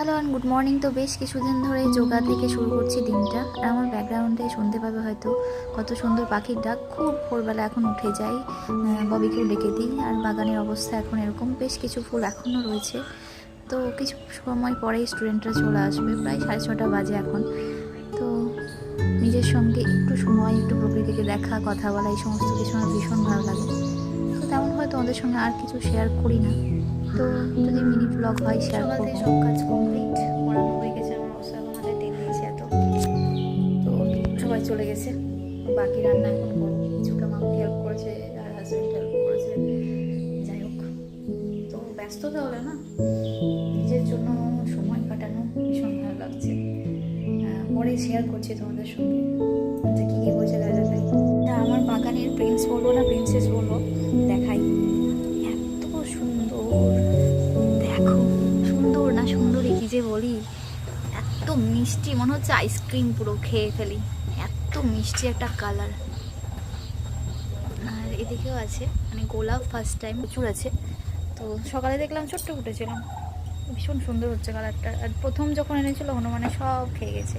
Hello and good morning. তো বেশ কিছুদিন ধরে যোগা থেকে শুরু করছি দিনটা। আর আমার ব্যাকগ্রাউন্ডে শুনতে পাবে হয়তো কত সুন্দর পাখির ডাক। খুব ভোরবেলা এখন উঠে যাই, ববিকেও ডেকে দিই। আর বাগানের অবস্থা এখন এরকম, বেশ কিছু ফুল এখনও রয়েছে। তো কিছু সময় পরেই স্টুডেন্টরা চলে আসবে, প্রায় 6:30 বাজে এখন। তো নিজের সঙ্গে একটু সময়, একটু প্রকৃতিকে দেখা, কথা বলা, এই সমস্ত কিছু আমার ভীষণ ভালো লাগে। তো তেমন হয়তো ওদের সঙ্গে আর কিছু শেয়ার করি না। তো যদি মিনি ব্লগ হয় শেয়ার করব। সকাল থেকে সব কাজ কমপ্লিট, পড়ানো হয়ে গেছে। আমার অবস্থা এখন হাতে তেল দিয়েছে এত। তো সবাই চলে গেছে, বাকি রান্না এখন করবো। কিছুটা মাকে হেল্প করেছে আর হাজব্যান্ড হেল্প করেছে। যাই হোক, তো ব্যস্ত তাহলে না, নিজের জন্য সময় কাটানো ভীষণ ভালো লাগছে। পরে শেয়ার করছি তোমাদের সঙ্গে যে কী কী হয়েছে দেখাই। আমার বাগানের প্রিন্স বলবো না প্রিন্সেস বলবো, দেখাই। এত সুন্দর, দেখো সুন্দর না সুন্দরী কি যে বলি। এত মিষ্টি, মনে হচ্ছে আইসক্রিম পুরো খেয়ে ফেলি, এত মিষ্টি একটা কালার। আর এদিকেও আছে, মানে গোলাপ ফার্স্ট টাইম প্রচুর আছে। তো সকালে দেখলাম ছোট্ট ফুটেছিলাম, ভীষণ সুন্দর হচ্ছে কালারটা। আর প্রথম যখন এনেছিল হনুমানে সব খেয়ে গেছে।